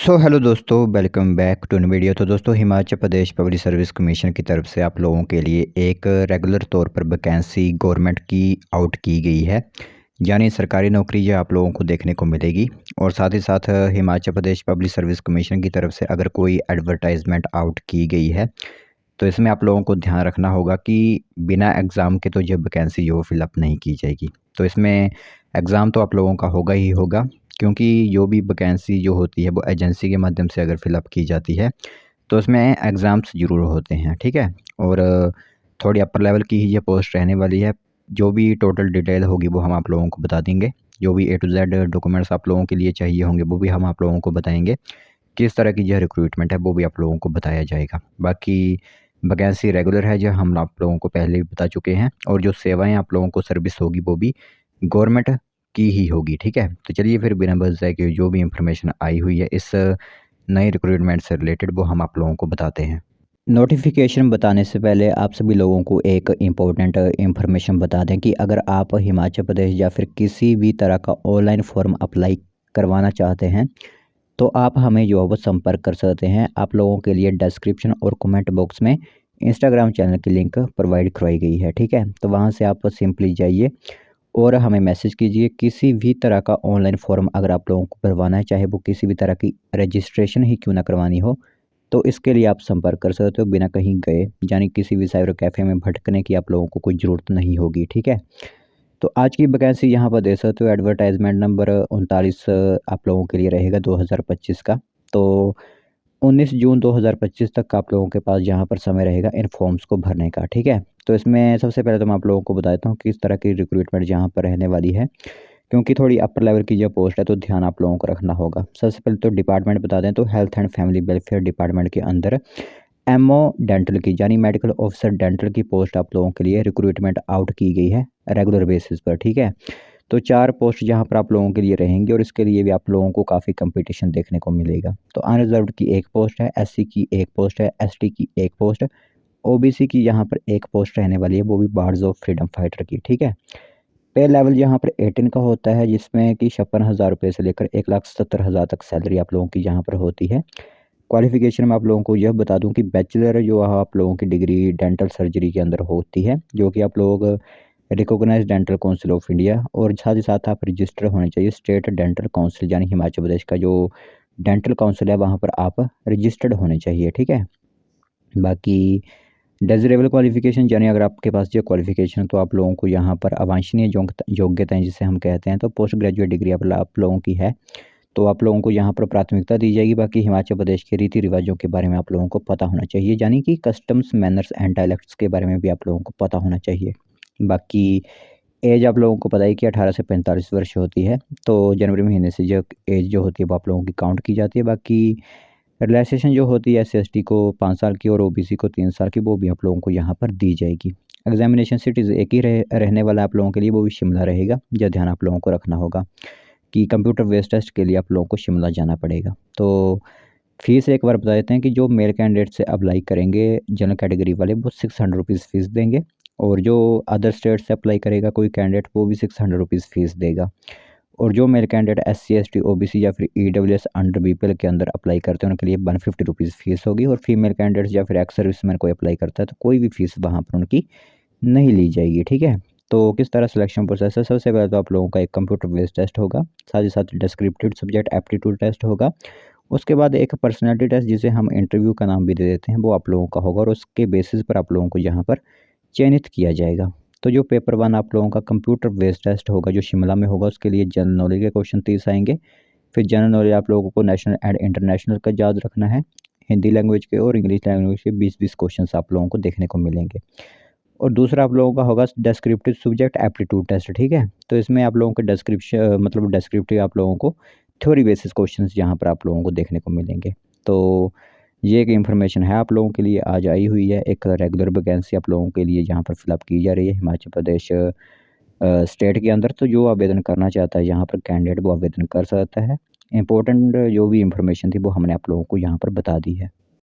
Hello दोस्तों, welcome back to new video. तो दोस्तों, Himachal Pradesh public service commission की तरफ से आप लोगों के लिए एक रेगुलर तौर पर वैकेंसी गवर्नमेंट की आउट की गई है, यानी सरकारी नौकरी जो आप लोगों को देखने को मिलेगी। और साथ ही साथ Himachal Pradesh public service commission की तरफ से अगर कोई एडवर्टाइजमेंट आउट की गई है तो इसमें आप लोगों को ध्यान रखना होगा कि बिना एग्ज़ाम के तो जब वैकेंसी जो फिलअप नहीं की जाएगी। तो इसमें एग्ज़ाम तो आप लोगों का होगा ही होगा, क्योंकि जो भी वैकेंसी जो होती है वो एजेंसी के माध्यम से अगर फिलअप की जाती है तो उसमें एग्ज़ाम्स ज़रूर होते हैं, ठीक है। और थोड़ी अपर लेवल की ही ये पोस्ट रहने वाली है। जो भी टोटल डिटेल होगी वो हम आप लोगों को बता देंगे। जो भी ए टू जेड डॉक्यूमेंट्स आप लोगों के लिए चाहिए होंगे वो भी हम आप लोगों को बताएंगे। किस तरह की जो रिक्रूटमेंट है वो भी आप लोगों को बताया जाएगा। बाकी वैकेंसी रेगुलर है जो हम आप लोगों को पहले भी बता चुके हैं, और जो सेवाएं आप लोगों को सर्विस होगी वो भी गवर्नमेंट की ही होगी, ठीक है। तो चलिए फिर बिना बजाय कि जो भी इंफॉर्मेशन आई हुई है इस नए रिक्रूटमेंट से रिलेटेड वो हम आप लोगों को बताते हैं। नोटिफिकेशन बताने से पहले आप सभी लोगों को एक इम्पोर्टेंट इंफॉर्मेशन बता दें कि अगर आप हिमाचल प्रदेश या फिर किसी भी तरह का ऑनलाइन फॉर्म अप्लाई करवाना चाहते हैं तो आप हमें जो है वो संपर्क कर सकते हैं। आप लोगों के लिए डिस्क्रिप्शन और कमेंट बॉक्स में इंस्टाग्राम चैनल की लिंक प्रोवाइड करवाई गई है, ठीक है। तो वहाँ से आप सिंपली जाइए और हमें मैसेज कीजिए। किसी भी तरह का ऑनलाइन फॉर्म अगर आप लोगों को भरवाना है, चाहे वो किसी भी तरह की रजिस्ट्रेशन ही क्यों ना करवानी हो, तो इसके लिए आप संपर्क कर सकते हो बिना कहीं गए, यानी किसी भी साइबर कैफ़े में भटकने की आप लोगों को कोई ज़रूरत नहीं होगी, ठीक है। तो आज की वैकेंसी यहाँ पर देख सकते हो। एडवर्टाइजमेंट नंबर 39 आप लोगों के लिए रहेगा 2025 का। तो 19 जून 2025 तक आप लोगों के पास यहाँ पर समय रहेगा इन फॉर्म्स को भरने का, ठीक है। तो इसमें सबसे पहले तो मैं आप लोगों को बताता हूँ किस तरह की रिक्रूटमेंट यहाँ पर रहने वाली है, क्योंकि थोड़ी अपर लेवल की जो पोस्ट है तो ध्यान आप लोगों को रखना होगा। सबसे पहले तो डिपार्टमेंट बता दें तो health and family welfare department के अंदर एमओ डेंटल की यानी मेडिकल ऑफिसर डेंटल की पोस्ट आप लोगों के लिए रिक्रूटमेंट आउट की गई है रेगुलर बेसिस पर, ठीक है। तो 4 पोस्ट जहाँ पर आप लोगों के लिए रहेंगी और इसके लिए भी आप लोगों को काफ़ी कंपटीशन देखने को मिलेगा। तो अनरिजर्व्ड की 1 पोस्ट है, एससी की 1 पोस्ट है, एसटी की 1 पोस्ट, ओबीसी की यहाँ पर 1 पोस्ट रहने वाली है, वो भी बार्ड्स ऑफ फ्रीडम फाइटर की, ठीक है। पे लेवल यहाँ पर 18 का होता है, जिसमें कि 56,000 रुपये से लेकर 1,70,000 तक सैलरी आप लोगों की यहाँ पर होती है। क्वालिफ़िकेशन में आप लोगों को यह बता दूं कि बैचलर जो आप लोगों की डिग्री डेंटल सर्जरी के अंदर होती है, जो कि आप लोग recognised dental council of India, और साथ ही साथ आप रजिस्टर होने चाहिए स्टेट डेंटल काउंसिल, यानी हिमाचल प्रदेश का जो डेंटल काउंसिल है वहाँ पर आप रजिस्टर्ड होने चाहिए, ठीक है। बाकी डिज़ायरेबल क्वालिफ़िकेशन, यानी अगर आपके पास जो क्वालिफ़िकेशन तो आप लोगों को यहाँ पर अवांछनीय योग्यताएं जिसे हम कहते हैं, तो पोस्ट ग्रेजुएट डिग्री आप लोगों की है तो आप लोगों को यहाँ पर प्राथमिकता दी जाएगी। बाकी हिमाचल प्रदेश के रीति रिवाजों के बारे में आप लोगों को पता होना चाहिए, यानी कि कस्टम्स मैनर्स एंड डायलेक्ट्स के बारे में भी आप लोगों को पता होना चाहिए। बाकी एज आप लोगों को पता है कि 18 से 45 वर्ष होती है। तो जनवरी महीने से जो एज जो होती है वो आप लोगों की काउंट की जाती है। बाकी रिलैक्सेशन जो होती है एससी/एसटी को 5 साल की और ओबीसी को 3 साल की, वो भी आप लोगों को यहाँ पर दी जाएगी। एग्जामिनेशन सिटीज़ एक ही रहने वाला आप लोगों के लिए, वो भी शिमला रहेगा। यह ध्यान आप लोगों को रखना होगा कि कंप्यूटर बेस्ड टेस्ट के लिए आप लोगों को शिमला जाना पड़ेगा। तो फीस एक बार बता देते हैं कि जो मेल कैंडिडेट से अप्लाई करेंगे जनरल कैटेगरी वाले, वो 600 रुपीज़ फ़ीस देंगे, और जो अदर स्टेट से अप्लाई करेगा कोई कैंडिडेट वो भी 600 रुपीज़ फ़ीस देगा। और जो मेल कैंडिडेट एससी/एसटी ओबीसी या फिर ईडब्ल्यूएस अंडर बीपीएल के अंदर अप्लाई करते हैं उनके लिए 150 रुपीज़ फ़ीस होगी। और फीमेल कैंडिडेट्स या फिर एक्स सर्विसमैन कोई अप्लाई करता है तो कोई भी फ़ीस वहाँ पर उनकी नहीं ली जाएगी, ठीक है। तो किस तरह सिलेक्शन प्रोसेस है, सबसे पहले तो आप लोगों का एक कंप्यूटर बेस्ड टेस्ट होगा, साथ ही साथ डिस्क्रिप्टिव सब्जेक्ट एप्टीट्यूड टेस्ट होगा। उसके बाद एक पर्सनैलिटी टेस्ट जिसे हम इंटरव्यू का नाम भी दे देते हैं, वो आप लोगों का होगा, और उसके बेसिस पर आप लोगों को यहाँ पर चयनित किया जाएगा। तो जो पेपर 1 आप लोगों का कंप्यूटर बेस्ड टेस्ट होगा जो शिमला में होगा, उसके लिए जनरल नॉलेज के क्वेश्चन 30 आएंगे। फिर जनरल नॉलेज आप लोगों को नेशनल एंड इंटरनेशनल का याद रखना है, हिंदी लैंग्वेज के और इंग्लिश लैंग्वेज के 20-20 क्वेश्चन आप लोगों को देखने को मिलेंगे। और दूसरा आप लोगों का होगा डिस्क्रिप्टिव सब्जेक्ट एप्टीट्यूड टेस्ट, ठीक है। तो इसमें आप लोगों को डिस्क्रिप्टिव आप लोगों को थ्योरी बेसिस क्वेश्चंस यहाँ पर आप लोगों को देखने को मिलेंगे। तो ये एक इन्फॉर्मेशन है आप लोगों के लिए आज आई हुई है, एक रेगुलर वैकेंसी आप लोगों के लिए यहाँ पर फिलअप की जा रही है हिमाचल प्रदेश स्टेट के अंदर। तो जो आवेदन करना चाहता है यहाँ पर कैंडिडेट वो आवेदन कर सकता है। इंपॉर्टेंट जो भी इंफॉर्मेशन थी वो हमने आप लोगों को यहाँ पर बता दी है।